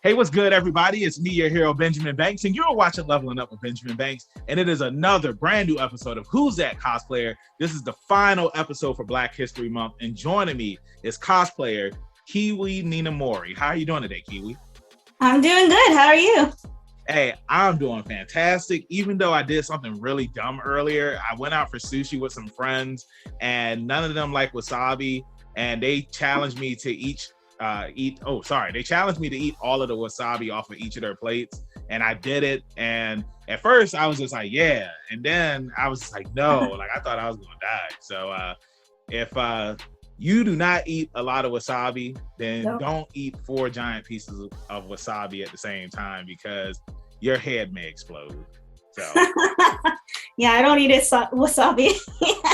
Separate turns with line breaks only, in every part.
Hey, what's good, everybody? It's me, your hero, Benjamin Banks, and you're watching Leveling Up with Benjamin Banks, and it is another brand new episode of Who's That Cosplayer? This is the final episode for Black History Month, and joining me is cosplayer Kiwininamori. How are you doing today, Kiwi?
I'm doing good. How are you?
Hey, I'm doing fantastic. Even though I did something really dumb earlier, I went out for sushi with some friends, and none of them like wasabi, and they challenged me to they challenged me to eat all of the wasabi off of each of their plates, and I did it. And at first I was just like, yeah, and then I was like, no, like I thought I was gonna die. So if you do not eat a lot of wasabi, then don't eat 4 giant pieces of wasabi at the same time, because your head may explode. So
yeah, I don't eat wasabi.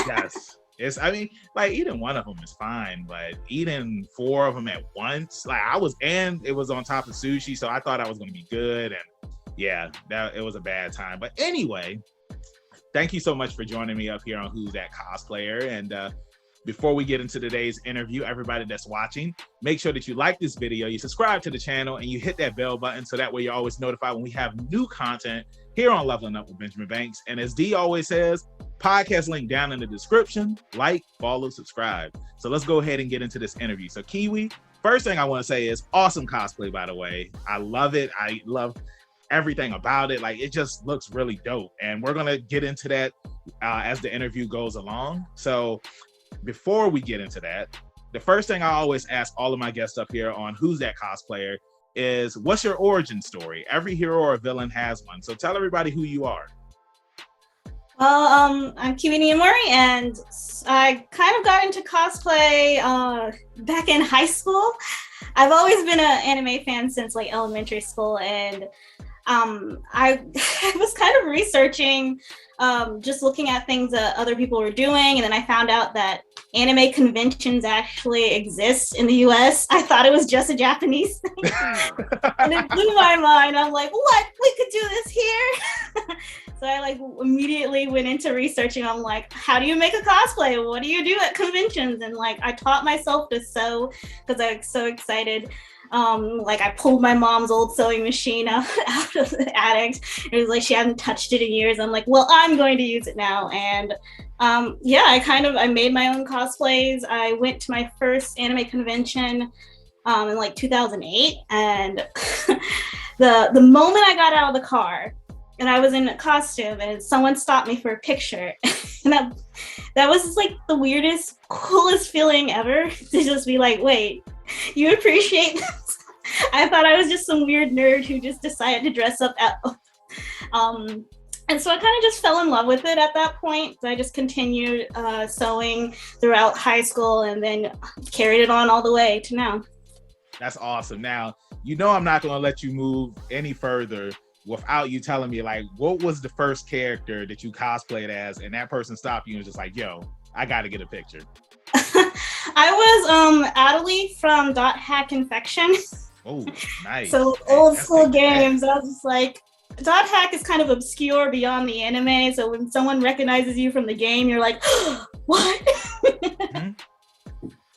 Yes. Eating one of them is fine, but eating 4 of them at once, it was on top of sushi, so I thought I was going to be good, and yeah, it was a bad time. But anyway, thank you so much for joining me up here on Who's That Cosplayer. And before we get into today's interview, everybody that's watching, make sure that you like this video, you subscribe to the channel, and you hit that bell button so that way you're always notified when we have new content here on Leveling Up with Benjamin Banks. And as D always says, podcast link down in the description. Like, follow, subscribe. So let's go ahead and get into this interview. So Kiwi, first thing I want to say is awesome cosplay, by the way. I love it. I love everything about it. Like, it just looks really dope. And we're going to get into that as the interview goes along. So before we get into that, the first thing I always ask all of my guests up here on Who's That Cosplayer is, what's your origin story? Every hero or villain has one. So tell everybody who you are.
Well, I'm Kiwininamori, and I kind of got into cosplay back in high school. I've always been an anime fan since like elementary school, and I was kind of researching, just looking at things that other people were doing, and then I found out that anime conventions actually exist in the US. I thought it was just a Japanese thing. And it blew my mind. I'm like, what? We could do this here? So I immediately went into researching. I'm like, how do you make a cosplay? What do you do at conventions? And I taught myself to sew because I was so excited. I pulled my mom's old sewing machine out of the attic. It was like she hadn't touched it in years. I'm like, well, I'm going to use it now. And I made my own cosplays. I went to my first anime convention in 2008, and the moment I got out of the car and I was in a costume and someone stopped me for a picture, and that was just the weirdest, coolest feeling ever, to just be like, wait, you appreciate this? I thought I was just some weird nerd who just decided to dress up and so I kind of just fell in love with it at that point. So I just continued sewing throughout high school, and then carried it on all the way to now.
That's awesome. Now, I'm not going to let you move any further without you telling me, what was the first character that you cosplayed as, and that person stopped you and was just like, yo, I got to get a picture.
I was Adelie from Dot Hack Infection.
Oh, nice.
So old school games. I was just like, Dot Hack is kind of obscure beyond the anime. So when someone recognizes you from the game, you're like, what?
Mm-hmm.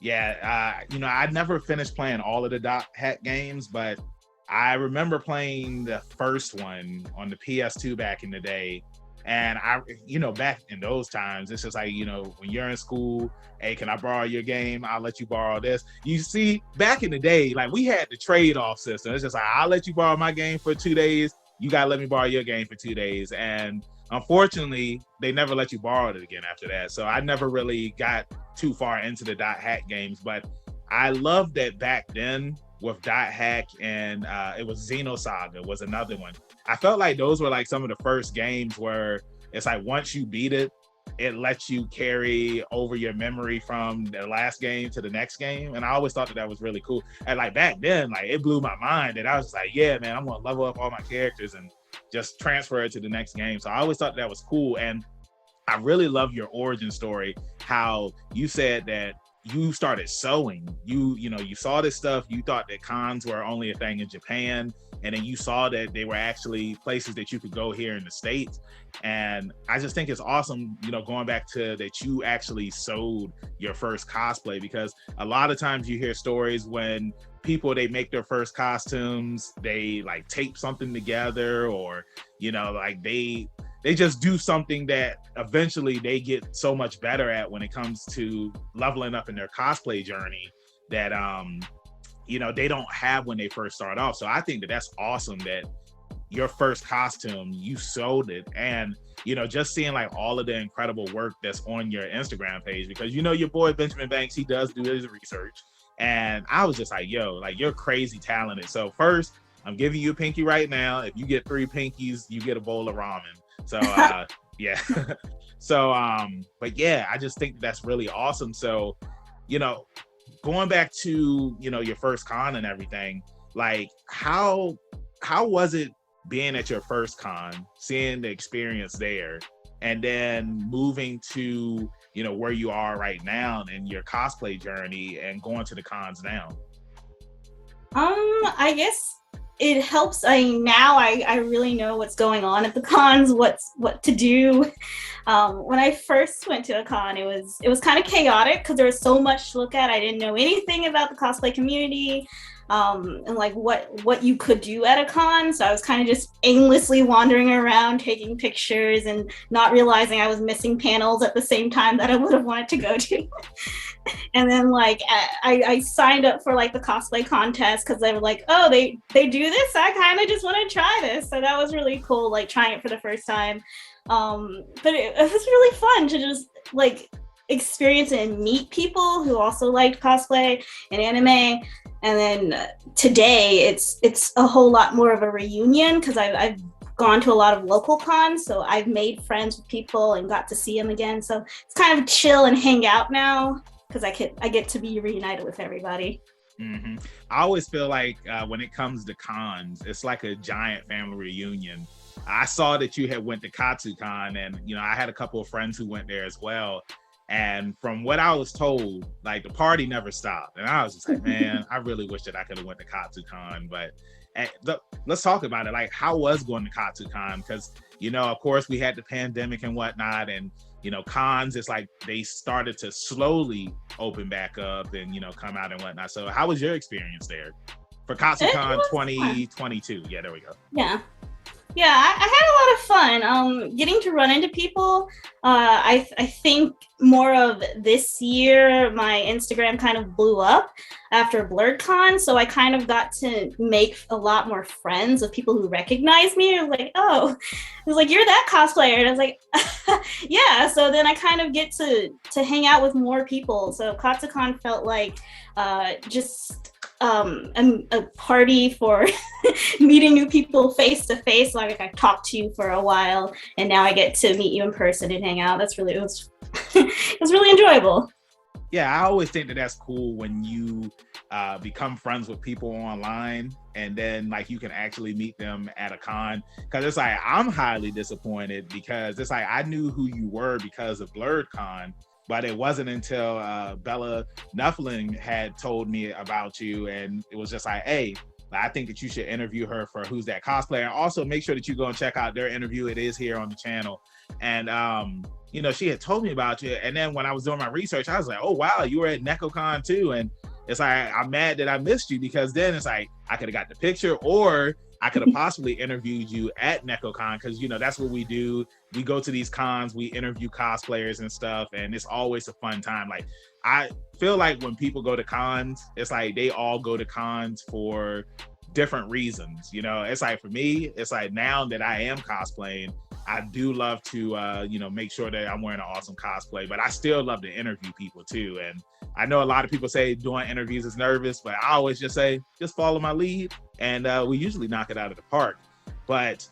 Yeah, I never finished playing all of the Dot Hack games, but I remember playing the first one on the PS2 back in the day. And back in those times, it's just like, when you're in school, hey, can I borrow your game? I'll let you borrow this. You see, back in the day, we had the trade-off system. It's just like, I'll let you borrow my game for 2 days. You got to let me borrow your game for 2 days. And unfortunately, they never let you borrow it again after that. So I never really got too far into the Dot Hack games, but I loved that back then with Dot Hack, and it was Xenosaga was another one. I felt like those were some of the first games where it's like, once you beat it, it lets you carry over your memory from the last game to the next game. And I always thought that was really cool. And back then, it blew my mind. And I was just like, yeah, man, I'm going to level up all my characters and just transfer it to the next game. So I always thought that was cool. And I really love your origin story, how you said that you started sewing. You saw this stuff. You thought that cons were only a thing in Japan. and then you saw that they were actually places that you could go here in the States. And I just think it's awesome, you know, going back to that you actually sold your first cosplay, because a lot of times you hear stories when people, they make their first costumes, they like tape something together, or, you know, like they just do something that eventually they get so much better at when it comes to leveling up in their cosplay journey that, you know, they don't have when they first start off. So I think that that's awesome that your first costume, you sold it. And, you know, just seeing like all of the incredible work that's on your Instagram page, because, you know, your boy Benjamin Banks, he does do his research. And I was just like, yo, like, you're crazy talented. So first, I'm giving you a pinky right now. If you get 3 pinkies, you get a bowl of ramen. So, yeah. So, but yeah, I just think that's really awesome. So, you know, going back to, you know, your first con and everything, like how was it being at your first con, seeing the experience there, and then moving to, you know, where you are right now in your cosplay journey and going to the cons now?
I guess it helps. I really know what's going on at the cons, what to do. When I first went to a con, it was kind of chaotic because there was so much to look at. I didn't know anything about the cosplay community, and like what you could do at a con. So I was kind of just aimlessly wandering around, taking pictures, and not realizing I was missing panels at the same time that I would have wanted to go to. And then like I signed up for like the cosplay contest because they were like, oh, they do this. I kind of just want to try this. So that was really cool, like trying it for the first time. But it was really fun to just like experience and meet people who also liked cosplay and anime. And then today it's a whole lot more of a reunion because I've gone to a lot of local cons, so I've made friends with people and got to see them again. So it's kind of chill and hang out now because I get to be reunited with everybody.
Mm-hmm. I always feel like when it comes to cons, it's like a giant family reunion. I saw that you had went to KatsuCon, and you know, I had a couple of friends who went there as well. And from what I was told, like the party never stopped. And I was just like, man, I really wish that I could have went to KatsuCon. But let's talk about it. Like, how was going to KatsuCon? Because, you know, of course, we had the pandemic and whatnot. And, you know, cons, it's like they started to slowly open back up and, you know, come out and whatnot. So how was your experience there for KatsuCon 2022? Yeah, there we go.
Yeah, I had a lot of fun. Getting to run into people. I think more of this year, my Instagram kind of blew up after BlurredCon, so I kind of got to make a lot more friends with people who recognize me. I was like, oh, it was like, you're that cosplayer, and I was like, yeah. So then I kind of get to hang out with more people. So KatsuCon felt like just a party for meeting new people face to face. Like I talked to you for a while, and now I get to meet you in person and hang out. It was it was really enjoyable.
Yeah, I always think that that's cool when you become friends with people online, and then like you can actually meet them at a con. Because it's like, I'm highly disappointed because it's like I knew who you were because of BlurredCon. But it wasn't until Bella Nuffling had told me about you, and it was just like, hey, I think that you should interview her for Who's That Cosplayer. And also make sure that you go and check out their interview. It is here on the channel. And, you know, she had told me about you. And then when I was doing my research, I was like, oh, wow, you were at NecoCon too. And it's like, I'm mad that I missed you, because then it's like, I could have got the picture, or I could have possibly interviewed you at NecoCon, because, you know, that's what we do. We go to these cons, we interview cosplayers and stuff, and it's always a fun time. Like, I feel like when people go to cons, it's like they all go to cons for different reasons. You know, it's like for me, it's like now that I am cosplaying, I do love to, you know, make sure that I'm wearing an awesome cosplay, but I still love to interview people too. And I know a lot of people say doing interviews is nervous, but I always just say, just follow my lead, and we usually knock it out of the park. But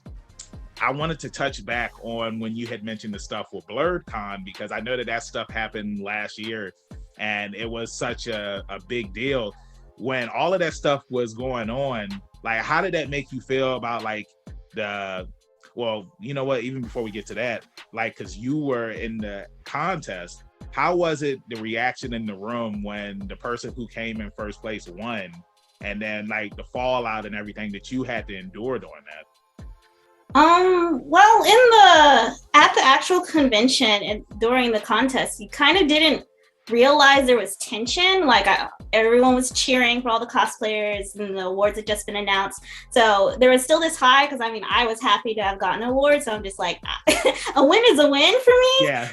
I wanted to touch back on when you had mentioned the stuff with BlurredCon, because I know that stuff happened last year, and it was such a big deal. When all of that stuff was going on, like, how did that make you feel about like well, you know what, even before we get to that, like, because you were in the contest, how was it, the reaction in the room when the person who came in first place won? and then like the fallout and everything that you had to endure during that?
Well, at the actual convention and during the contest, you kind of didn't realize there was tension. Like everyone was cheering for all the cosplayers, and the awards had just been announced. So there was still this high because I was happy to have gotten an award. So I'm just like, a win is a win for me.
Yeah.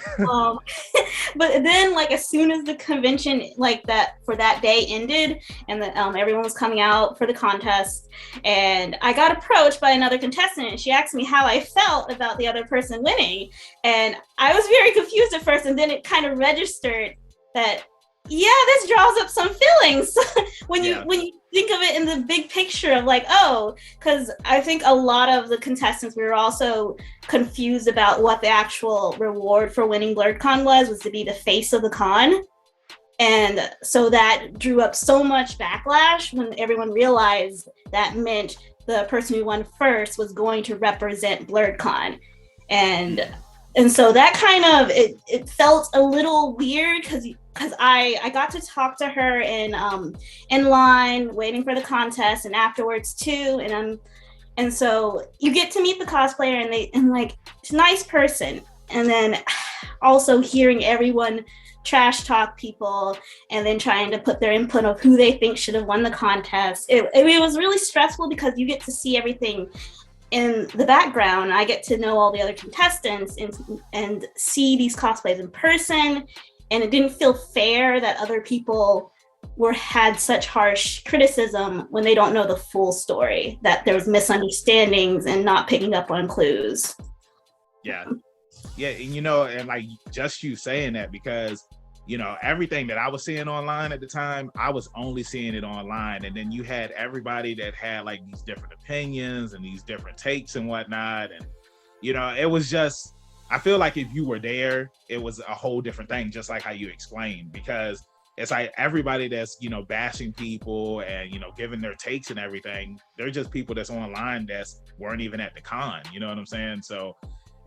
But then like as soon as the convention like that for that day ended, and everyone was coming out for the contest, and I got approached by another contestant, and she asked me how I felt about the other person winning, and I was very confused at first, and then it kind of registered that this draws up some feelings when you think of it in the big picture of like, because I think a lot of the contestants, we were also confused about what the actual reward for winning BlerdCon was to be the face of the con. And so that drew up so much backlash when everyone realized that meant the person who won first was going to represent BlerdCon. And so that kind of, it felt a little weird because I got to talk to her in line waiting for the contest and afterwards too. And so you get to meet the cosplayer and like, it's a nice person. And then also hearing everyone trash talk people and then trying to put their input of who they think should have won the contest. It was really stressful because you get to see everything in the background. I get to know all the other contestants and see these cosplays in person, and it didn't feel fair that other people had such harsh criticism when they don't know the full story, that there was misunderstandings and not picking up on clues.
Yeah, and and like just you saying that, because everything that I was seeing online at the time, I was only seeing it online. And then you had everybody that had like these different opinions and these different takes and whatnot. And, it was just, I feel like if you were there, it was a whole different thing, just like how you explained, because it's like everybody that's, bashing people and, giving their takes and everything, they're just people that's online that weren't even at the con, you know what I'm saying? So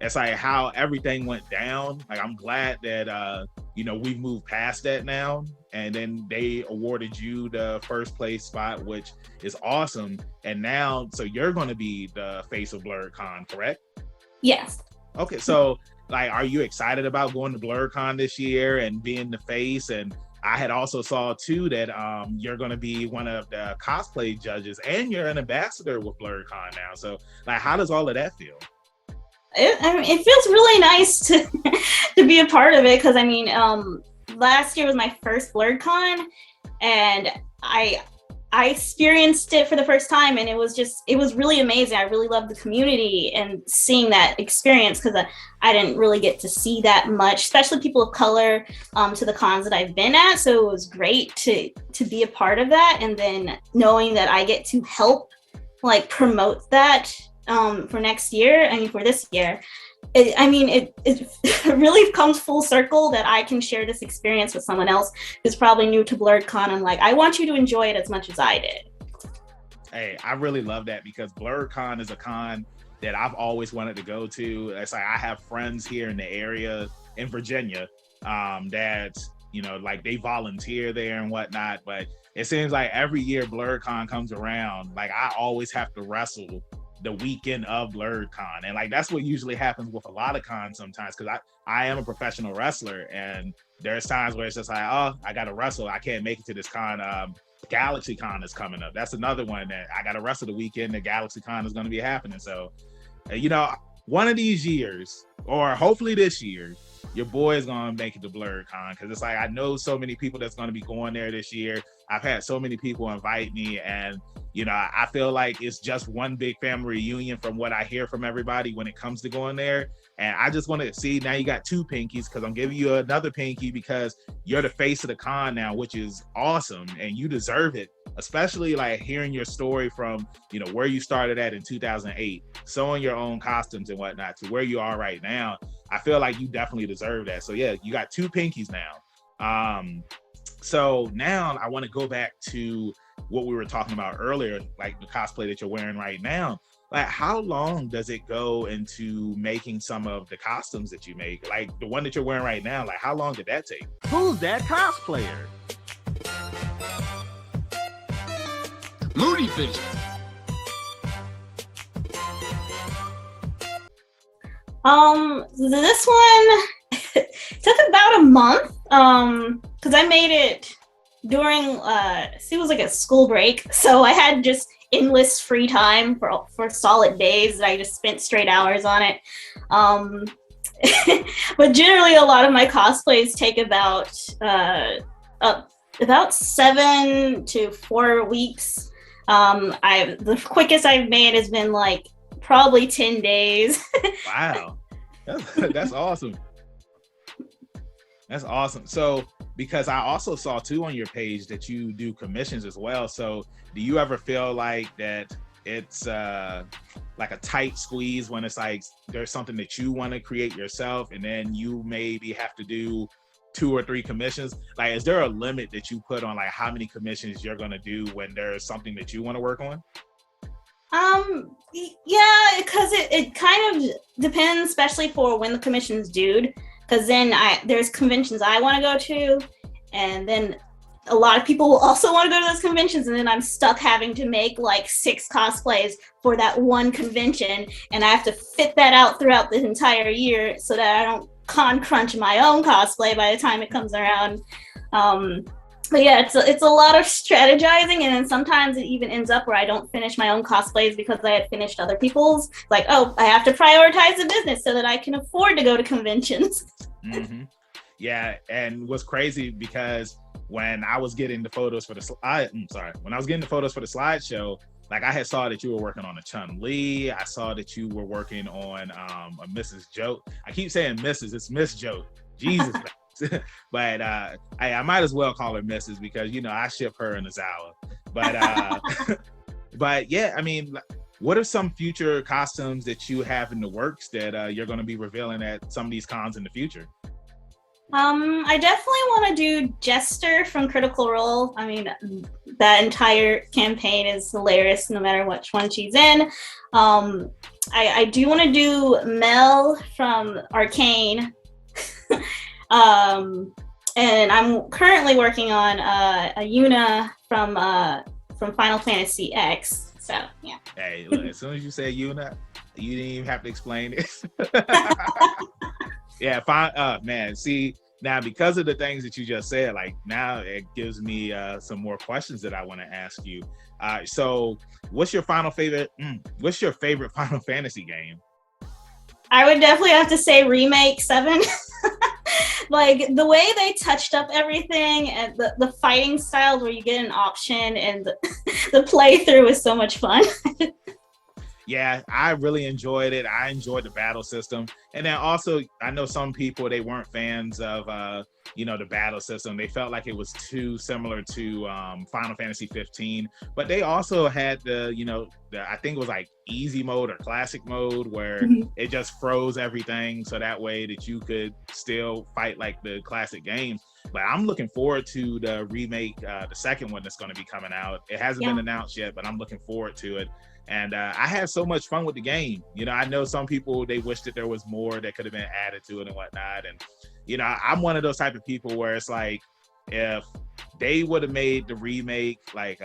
it's like how everything went down. Like, I'm glad that, we've moved past that now. And then they awarded you the first place spot, which is awesome. And now, so you're going to be the face of BlerdCon, correct?
Yes.
Okay. So like, are you excited about going to BlerdCon this year and being the face? And I had also saw too that you're going to be one of the cosplay judges and you're an ambassador with BlerdCon now. So like, how does all of that feel?
It feels really nice to be a part of it, because last year was my first BlerdCon, and I experienced it for the first time, and it was really amazing. I really loved the community and seeing that experience, because I didn't really get to see that much, especially people of color, to the cons that I've been at. So it was great to be a part of that, and then knowing that I get to help like promote that for next year. For this year, it really comes full circle that I can share this experience with someone else who's probably new to BlerdCon. I'm like, I want you to enjoy it as much as I did.
Hey, I really love that, because BlerdCon is a con that I've always wanted to go to. It's like I have friends here in the area in Virginia that like they volunteer there and whatnot, but it seems like every year BlerdCon comes around, like I always have to wrestle the weekend of BlerdCon. And like, that's what usually happens with a lot of cons sometimes, because I am a professional wrestler, and there's times where it's just like, I gotta wrestle, I can't make it to this con. Galaxy Con is coming up. That's another one that I gotta wrestle the weekend that Galaxy Con is going to be happening. So one of these years, or hopefully this year, your boy is gonna make it to BlerdCon, because it's like I know so many people that's gonna be going there this year. I've had so many people invite me, and I feel like it's just one big family reunion from what I hear from everybody when it comes to going there. And I just want to see, now you got two pinkies, because I'm giving you another pinky because you're the face of the con now, which is awesome, and you deserve it. Especially like hearing your story from where you started at in 2008, sewing your own costumes and whatnot, to where you are right now. I feel like you definitely deserve that. So yeah, you got two pinkies now. So now I want to go back to what we were talking about earlier, like the cosplay that you're wearing right now. Like, how long does it go into making some of the costumes that you make? Like the one that you're wearing right now, like how long did that take?
Who's that cosplayer? Moody face.
This one took about a month. Because I made it during it was like a school break, so I had just endless free time for solid days that I just spent straight hours on it. But generally, a lot of my cosplays take about 7 to 4 weeks. The quickest I've made has been like probably 10 days.
Wow, that's awesome. That's awesome. So, because I also saw too on your page that you do commissions as well. So, do you ever feel like that it's like a tight squeeze when it's like there's something that you want to create yourself and then you maybe have to do 2 or 3 commissions? Like, is there a limit that you put on like how many commissions you're going to do when there's something that you want to work on?
Yeah, because it kind of depends, especially for when the commission's due. Because then there's conventions I want to go to, and then a lot of people will also want to go to those conventions, and then I'm stuck having to make like 6 cosplays for that one convention, and I have to fit that out throughout the entire year so that I don't crunch my own cosplay by the time it comes around. But yeah, it's a lot of strategizing, and then sometimes it even ends up where I don't finish my own cosplays because I had finished other people's. Like, oh, I have to prioritize the business so that I can afford to go to conventions.
Mm-hmm. Yeah, and what's crazy because when I was getting the photos for the slideshow, like I had saw that you were working on a Chun-Li. I saw that you were working on a Mrs. Joke. I keep saying Mrs. It's Miss Joke. Jesus. But I might as well call her Mrs. because I ship her and Azawa. But but yeah, I mean, what are some future costumes that you have in the works that you're going to be revealing at some of these cons in the future?
I definitely want to do Jester from Critical Role. I mean, that entire campaign is hilarious no matter which one she's in. I do want to do Mel from Arcane. And I'm currently working on a Yuna from Final Fantasy X. So yeah.
Hey, look, as soon as you say Yuna, you didn't even have to explain it. Yeah, fine. Man, see, now because of the things that you just said, like now it gives me some more questions that I want to ask you. So what's your favorite Final Fantasy game?
I would definitely have to say Remake 7. Like the way they touched up everything and the fighting styles where you get an option and the playthrough is so much fun.
Yeah, I really enjoyed it. I enjoyed the battle system. And then also, I know some people, they weren't fans of, the battle system. They felt like it was too similar to Final Fantasy 15. But they also had I think it was like easy mode or classic mode where it just froze everything. So that way that you could still fight like the classic games. But I'm looking forward to the remake, the second one that's going to be coming out. It hasn't been announced yet, but I'm looking forward to it. And I had so much fun with the game. I know some people, they wish that there was more that could have been added to it and whatnot. And, I'm one of those type of people where it's like, if they would have made the remake, like,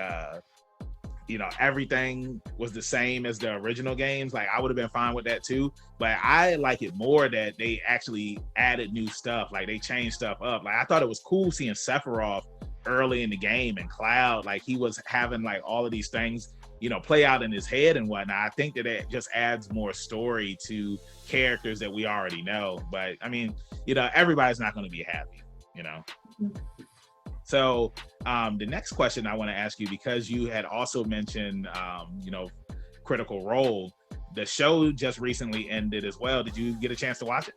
everything was the same as the original games, like I would have been fine with that too. But I like it more that they actually added new stuff. Like they changed stuff up. Like I thought it was cool seeing Sephiroth early in the game and Cloud, like he was having like all of these things play out in his head and whatnot. I think that it just adds more story to characters that we already know. But I mean, everybody's not going to be happy, So the next question I want to ask you, because you had also mentioned, Critical Role, the show just recently ended as well. Did you get a chance to watch it?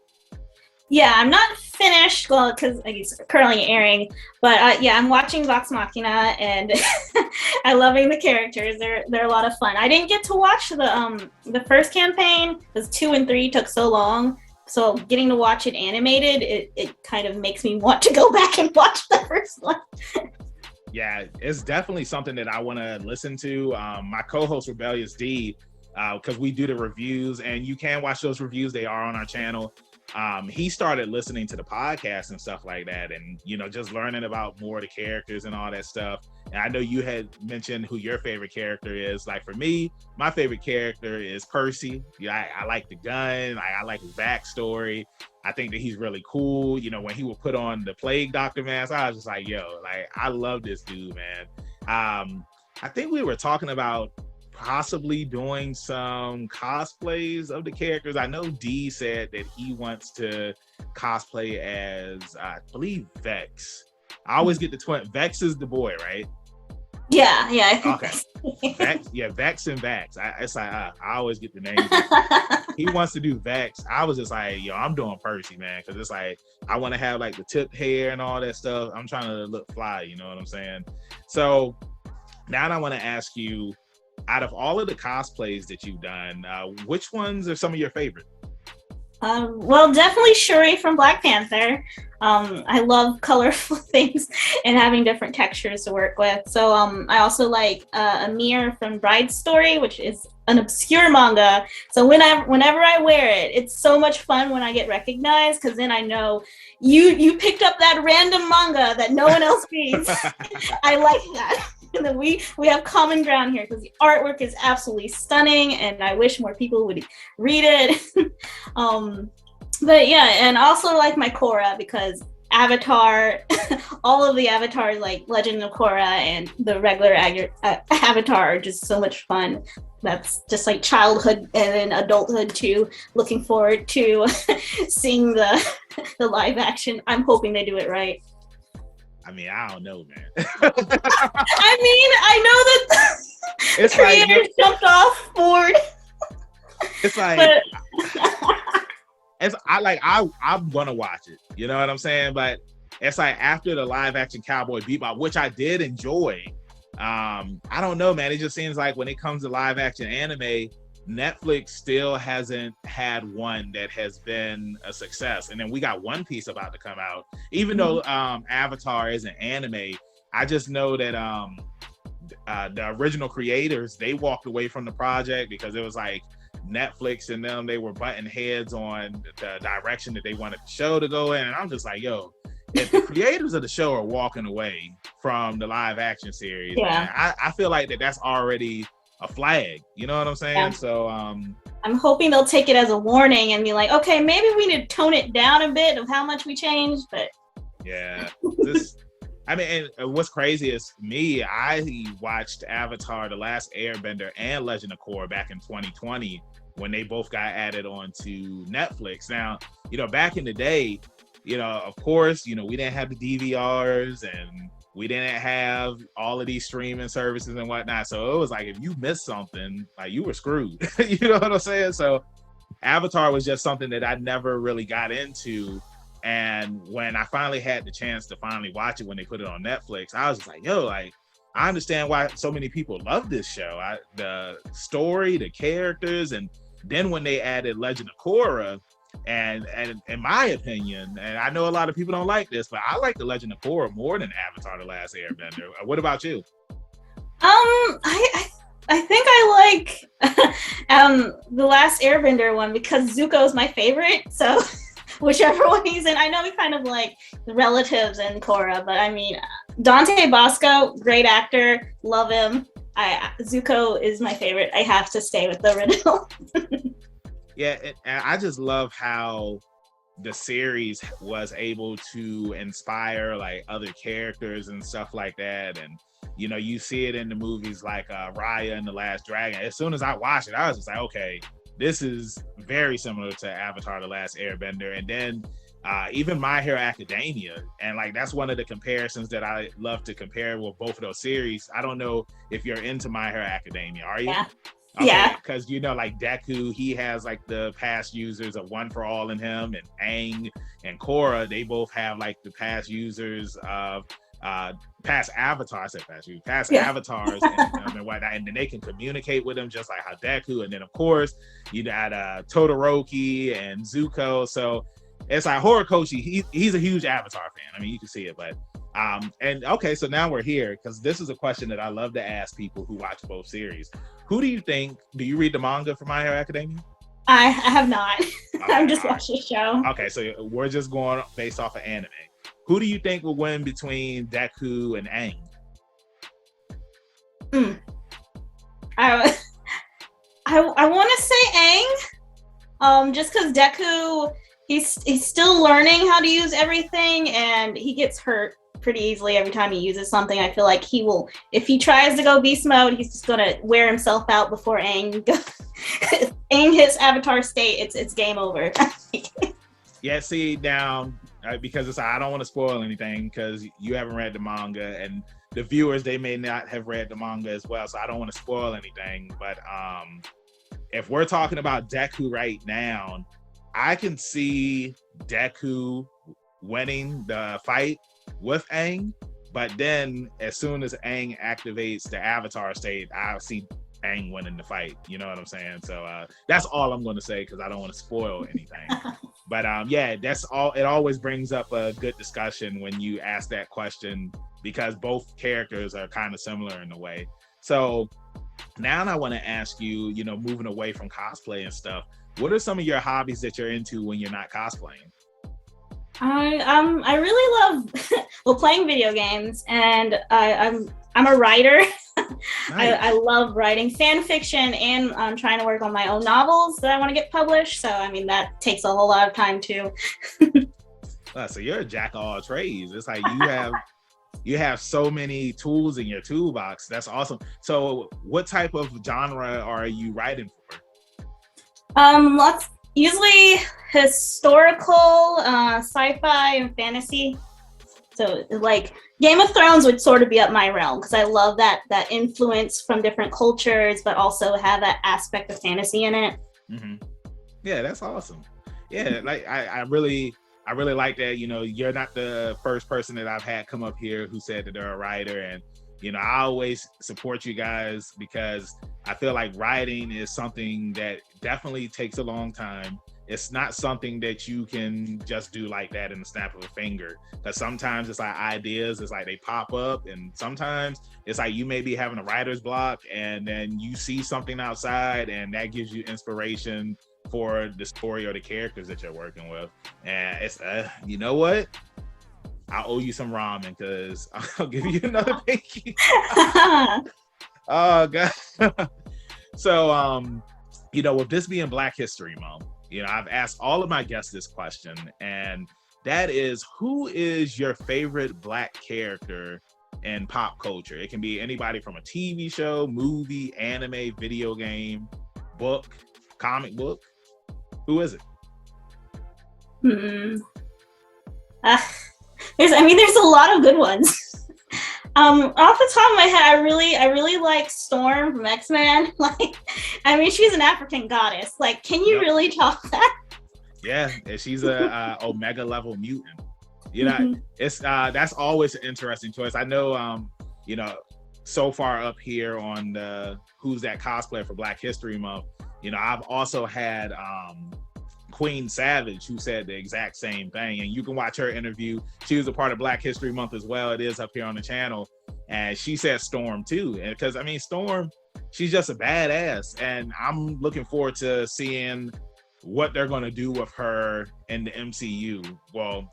Yeah, I'm not finished, well, because it's currently airing, but I'm watching Vox Machina, and I'm loving the characters. They're a lot of fun. I didn't get to watch the first campaign because 2 and 3 took so long. So getting to watch it animated, it kind of makes me want to go back and watch the first one.
Yeah, it's definitely something that I want to listen to. My co-host Rebellious D, because we do the reviews, and you can watch those reviews. They are on our channel. he started listening to the podcast and stuff like that, and just learning about more of the characters and all that stuff. And I know you had mentioned who your favorite character is. Like for me, my favorite character is Percy. I like the gun. I like his backstory. I think that he's really cool. When he would put on the plague doctor mask, I was just like, yo, like I love this dude, man. I think we were talking about possibly doing some cosplays of the characters. I know D said that he wants to cosplay as, I believe, Vex. I always get the twin. Vex is the boy, right?
Yeah. I think
okay. Vex, yeah, Vex and Vex. It's like I always get the names. He wants to do Vex. I was just like, yo, I'm doing Percy, man, because it's like I want to have like the tip hair and all that stuff. I'm trying to look fly. You know what I'm saying? So now I want to ask you, out of all of the cosplays that you've done, which ones are some of your favorite?
Well, definitely Shuri from Black Panther. I love colorful things and having different textures to work with. So I also like Amir from Bride's Story, which is an obscure manga. So whenever I wear it, it's so much fun when I get recognized, because then I know you picked up that random manga that no one else reads. I like that. And then we have common ground here, because the artwork is absolutely stunning, and I wish more people would read it. But yeah, and also like my Korra, because Avatar, all of the avatars like Legend of Korra and the regular Avatar are just so much fun. That's just like childhood and then adulthood too. Looking forward to seeing the live action. I'm hoping they do it right.
I mean, I don't know, man.
I know that the creators jumped off board.
It's like, I'm gonna watch it. You know what I'm saying? But it's like after the live action Cowboy Bebop, which I did enjoy. I don't know, man. It just seems like when it comes to live action anime, Netflix still hasn't had one that has been a success. And then we got One Piece about to come out. Even though Avatar isn't anime, I just know that the original creators, they walked away from the project because it was like Netflix and them, they were butting heads on the direction that they wanted the show to go in. And I'm just like, yo, if the creators of the show are walking away from the live action series, man, I feel like that's already a flag, you know what I'm saying? Yeah. So I'm
hoping they'll take it as a warning and be like, okay, maybe we need to tone it down a bit of how much we changed. But
yeah, and what's crazy is I watched Avatar: The Last Airbender and Legend of Korra back in 2020 when they both got added onto Netflix. Now, back in the day, of course, we didn't have the DVRs and we didn't have all of these streaming services and whatnot. So it was like, if you missed something, like you were screwed. You know what I'm saying? So Avatar was just something that I never really got into. And when I finally had the chance to finally watch it when they put it on Netflix, I was just like, yo, like, I understand why so many people love this show. The story, the characters, and then when they added Legend of Korra, and in my opinion, and I know a lot of people don't like this, but I like the Legend of Korra more than Avatar: The Last Airbender. What about you?
I think I like the Last Airbender one because Zuko is my favorite. So whichever one he's in, I know we kind of like the relatives in Korra, but I mean Dante Bosco, great actor, love him. Zuko is my favorite. I have to stay with the original.
Yeah, and I just love how the series was able to inspire like other characters and stuff like that. And you see it in the movies like Raya and the Last Dragon. As soon as I watched it, I was just like, okay, this is very similar to Avatar: The Last Airbender. And then even My Hero Academia, and like that's one of the comparisons that I love to compare with both of those series. I don't know if you're into My Hero Academia, are you?
Yeah.
Okay,
yeah,
because like Deku, he has like the past users of One for All in him, and Aang and Korra, they both have like the past users of past avatars. I said past avatars and whatnot, and then they can communicate with them just like how Deku. And then of course you got Todoroki and Zuko. So it's like Horikoshi. He's a huge Avatar fan. I mean, you can see it, but. And okay, so now we're here because this is a question that I love to ask people who watch both series. Who do you think? Do you read the manga for My Hero Academia?
I have not.
Okay,
I've just
all right.
watched the show.
Okay, so we're just going based off of anime. Who do you think will win between Deku and Aang?
I I want to say Aang, just because Deku, he's still learning how to use everything, and he gets hurt pretty easily every time he uses something. I feel like he will, if he tries to go beast mode, he's just gonna wear himself out before Aang Aang hits Avatar state. It's game over.
Yeah, see now because I don't want to spoil anything because you haven't read the manga and the viewers, they may not have read the manga as well, so I don't want to spoil anything. But if we're talking about Deku right now, I can see Deku winning the fight with Aang, but then as soon as Aang activates the Avatar state, I'll see Aang winning the fight. You know what I'm saying? So that's all I'm going to say because I don't want to spoil anything. But yeah, that's all. It always brings up a good discussion when you ask that question because both characters are kind of similar in a way. So now I want to ask you, you know, moving away from cosplay and stuff, what are some of your hobbies that you're into when you're not cosplaying?
I really love playing video games, and I'm a writer.
Nice.
I love writing fan fiction, and I'm trying to work on my own novels that I want to get published. So I mean that takes a whole lot of time too.
So you're a jack of all trades. It's like you have so many tools in your toolbox. That's awesome. So what type of genre are you writing for?
Lots, usually historical, sci-fi, and fantasy. So like Game of Thrones would sort of be up my realm because I love that influence from different cultures, but also have that aspect of fantasy in it.
Mm-hmm. Yeah, that's awesome. Yeah, like I really like that. You know, you're not the first person that I've had come up here who said that they're a writer, and you know, I always support you guys because I feel like writing is something that definitely takes a long time. It's not something that you can just do like that in the snap of a finger. Because sometimes it's like ideas, it's like they pop up, and sometimes it's like you may be having a writer's block, and then you see something outside, and that gives you inspiration for the story or the characters that you're working with. And it's you know what? I owe you some ramen because I'll give you another pinky. Oh god. So you know, with this being Black History Month, you know, I've asked all of my guests this question, and that is, who is your favorite Black character in pop culture? It can be anybody from a TV show, movie, anime, video game, book, comic book. Who is it?
There's a lot of good ones. Off the top of my head, I really like Storm from X-Men. Like, I mean, she's an African goddess. Like, can you really top that?
Yeah, she's a Omega level mutant. You know, it's that's always an interesting choice. I know, you know, so far up here on the Who's That Cosplayer for Black History Month, you know, I've also had Queen Savage, who said the exact same thing, and you can watch her interview. She was a part of Black History Month as well. It is up here on the channel, and she said Storm too. And because I mean, Storm, she's just a badass, and I'm looking forward to seeing what they're going to do with her in the MCU. Well,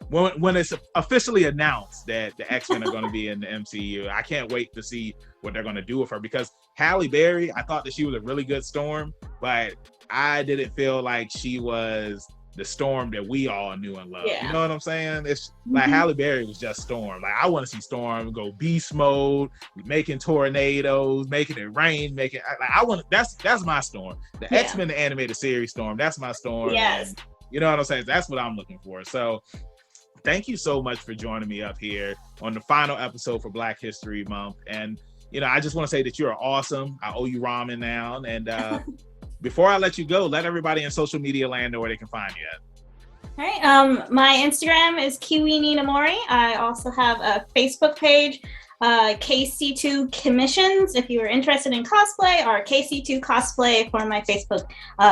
when it's officially announced that the X-Men are going to be in the MCU, I can't wait to see what they're going to do with her, because Halle Berry, I thought that she was a really good Storm, but I didn't feel like she was the Storm that we all knew and loved. Yeah. You know what I'm saying? It's like Halle Berry was just Storm. Like, I want to see Storm go beast mode, making tornadoes, making it rain, I want, that's my Storm. The X-Men the animated series Storm, that's my Storm.
Yes.
And you know what I'm saying? That's what I'm looking for. So thank you so much for joining me up here on the final episode for Black History Month. And you know, I just want to say that you're awesome. I owe you ramen now. And before I let you go, let everybody in social media land know where they can find you at.
All right. My Instagram is Kiwininamori. I also have a Facebook page, KC2 Commissions, if you are interested in cosplay, or KC2 Cosplay for my Facebook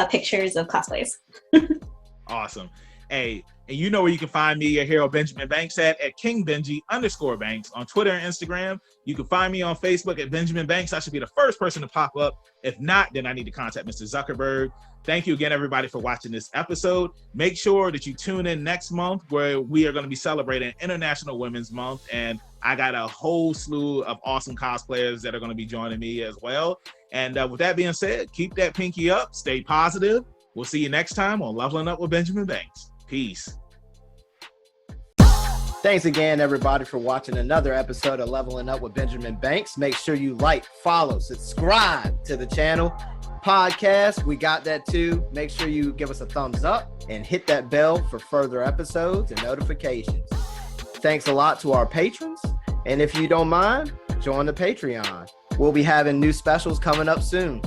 pictures of cosplays.
Awesome. Hey, And you know where you can find me, your hero Benjamin Banks at KingBenji_Banks on Twitter and Instagram. You can find me on Facebook at Benjamin Banks. I should be the first person to pop up. If not, then I need to contact Mr. Zuckerberg. Thank you again, everybody, for watching this episode. Make sure that you tune in next month where we are going to be celebrating International Women's Month. And I got a whole slew of awesome cosplayers that are going to be joining me as well. And with that being said, keep that pinky up, stay positive. We'll see you next time on Leveling Up with Benjamin Banks. Peace.
Thanks again, everybody, for watching another episode of Leveling Up with Benjamin Banks. Make sure you like, follow, subscribe to the channel. Podcast, we got that too. Make sure you give us a thumbs up and hit that bell for further episodes and notifications. Thanks a lot to our patrons. And if you don't mind, join the Patreon. We'll be having new specials coming up soon.